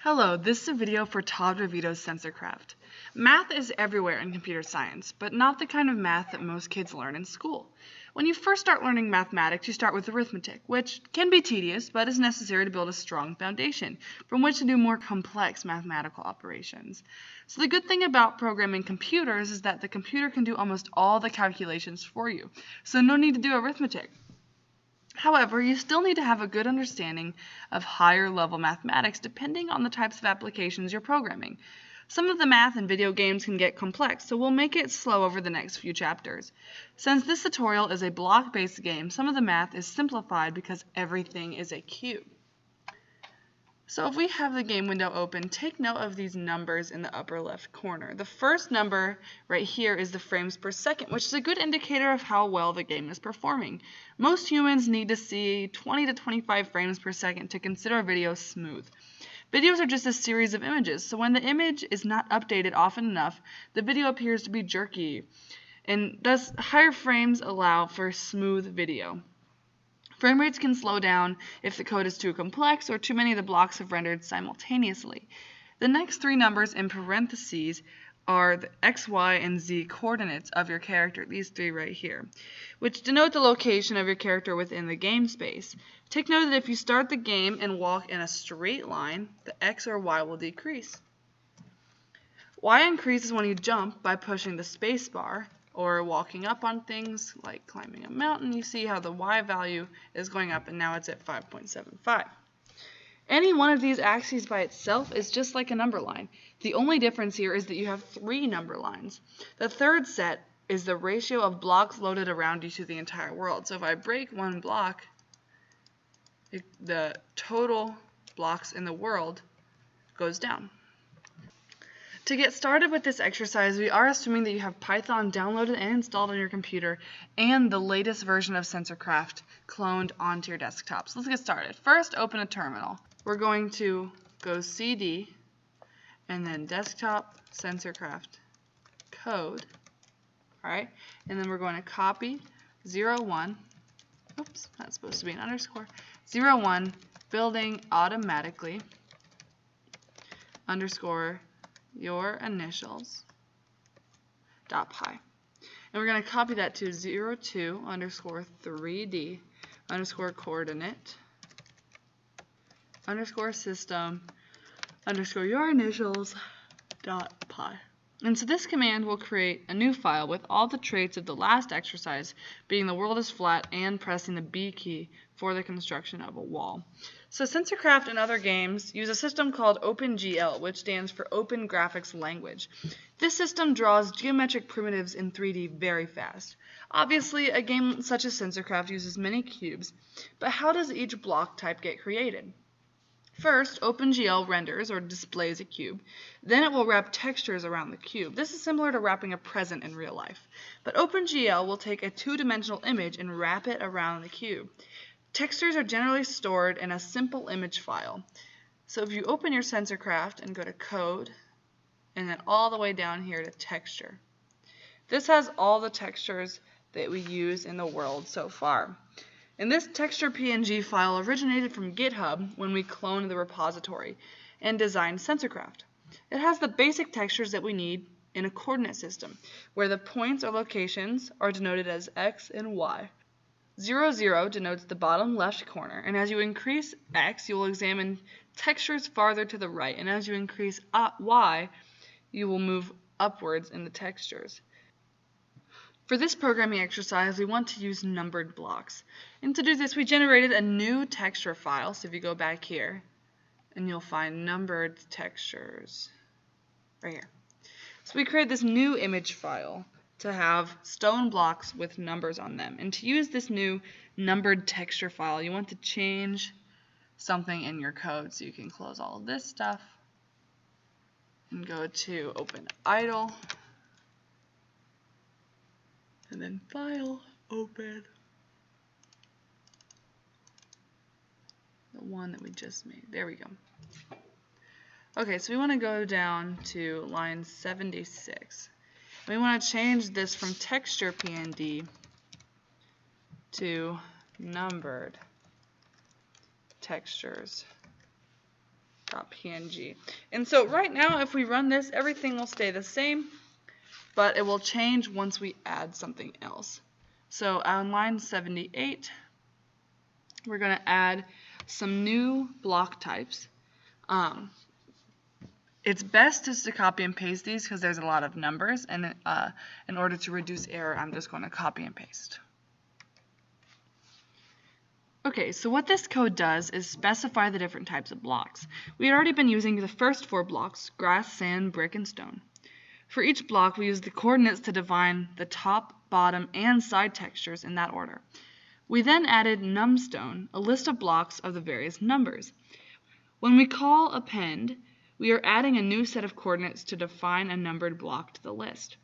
Hello, this is a video for Todd Revito's SensorCraft. Math is everywhere in computer science, but not the kind of math that most kids learn in school. When you first start learning mathematics, you start with arithmetic, which can be tedious, but is necessary to build a strong foundation from which to do more complex mathematical operations. So the good thing about programming computers is that the computer can do almost all the calculations for you, so no need to do arithmetic. However, you still need to have a good understanding of higher level mathematics depending on the types of applications you're programming. Some of the math in video games can get complex, so we'll make it slow over the next few chapters. Since this tutorial is a block-based game, some of the math is simplified because everything is a cube. So if we have the game window open, take note of these numbers in the upper left corner. The first number right here is the frames per second, which is a good indicator of how well the game is performing. Most humans need to see 20 to 25 frames per second to consider a video smooth. Videos are just a series of images, so when the image is not updated often enough, the video appears to be jerky, and thus higher frames allow for smooth video. Frame rates can slow down if the code is too complex or too many of the blocks have rendered simultaneously. The next three numbers in parentheses are the x, y, and z coordinates of your character, these three right here, which denote the location of your character within the game space. Take note that if you start the game and walk in a straight line, the x or y will decrease. Y increases when you jump by pushing the space bar, or walking up on things like climbing a mountain. You see how the y value is going up and now it's at 5.75. Any one of these axes by itself is just like a number line. The only difference here is that you have three number lines. The third set is the ratio of blocks loaded around you to the entire world. So if I break one block, the total blocks in the world goes down. To get started with this exercise, we are assuming that you have Python downloaded and installed on your computer and the latest version of SensorCraft cloned onto your desktop. So let's get started. First, open a terminal. We're going to go CD and then desktop SensorCraft code. All right, and then we're going to copy 01. Oops, that's supposed to be an underscore. 01 building automatically underscore your initials .py. And we're going to copy that to 02 underscore 3D underscore coordinate underscore system underscore your initials .py. And so this command will create a new file with all the traits of the last exercise, being the world is flat and pressing the B key for the construction of a wall. So SensorCraft and other games use a system called OpenGL, which stands for Open Graphics Language. This system draws geometric primitives in 3D very fast. Obviously, a game such as SensorCraft uses many cubes, but how does each block type get created? First, OpenGL renders or displays a cube. Then it will wrap textures around the cube. This is similar to wrapping a present in real life. But OpenGL will take a two-dimensional image and wrap it around the cube. Textures are generally stored in a simple image file. So if you open your SensorCraft and go to Code, and then all the way down here to Texture, this has all the textures that we use in the world so far. And this texture PNG file originated from GitHub when we cloned the repository and designed SensorCraft. It has the basic textures that we need in a coordinate system, where the points or locations are denoted as X and Y. 00 denotes the bottom left corner, and as you increase X, you will examine textures farther to the right, and as you increase Y, you will move upwards in the textures. For this programming exercise, we want to use numbered blocks. And to do this, we generated a new texture file. So if you go back here, and you'll find numbered textures right here. So we created this new image file to have stone blocks with numbers on them. And to use this new numbered texture file, you want to change something in your code. So you can close all of this stuff and go to Open Idle. And then File, Open, the one that we just made. There we go. Okay, so we want to go down to line 76. We want to change this from texture PNG to numbered textures .png. And so right now, if we run this, everything will stay the same, but it will change once we add something else. So on line 78, we're going to add some new block types. It's best just to copy and paste these because there's a lot of numbers, and in order to reduce error, I'm just going to copy and paste. Okay, so what this code does is specify the different types of blocks. We had already been using the first 4 blocks: grass, sand, brick, and stone. For each block, we use the coordinates to define the top, bottom, and side textures in that order. We then added numStone, a list of blocks of the various numbers. When we call append, we are adding a new set of coordinates to define a numbered block to the list.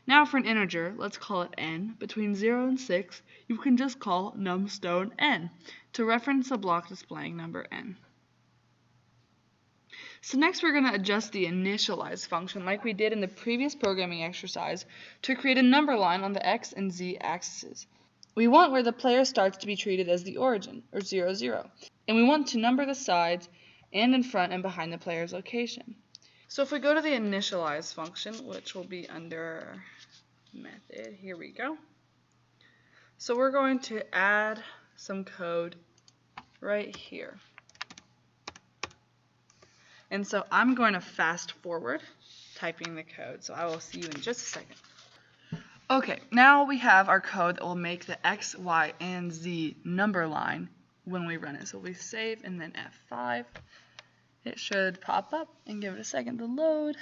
Now for an integer, let's call it n. Between 0 and 6, you can just call numStone n to reference a block displaying number n. So next we're going to adjust the initialize function like we did in the previous programming exercise to create a number line on the x and z axes. We want where the player starts to be treated as the origin, or 0, 0. And we want to number the sides and in front and behind the player's location. So if we go to the initialize function, which will be under method, here we go. So we're going to add some code right here. And so I'm going to fast forward typing the code, so I will see you in just a second. Okay, now we have our code that will make the x, y, and z number line when we run it. So we save and then F5. It should pop up, and give it a second to load.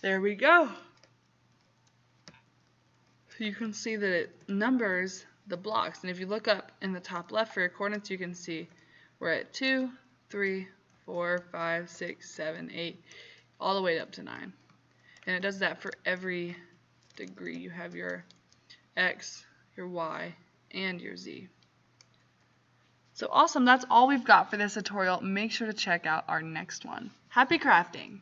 There we go. So you can see that it numbers the blocks, and if you look up in the top left for your coordinates, you can see we're at 2, 3, 4, 5, 6, 7, 8, all the way up to 9. And it does that for every degree. You have your x, your y, and your z. So awesome, that's all we've got for this tutorial. Make sure to check out our next one. Happy crafting!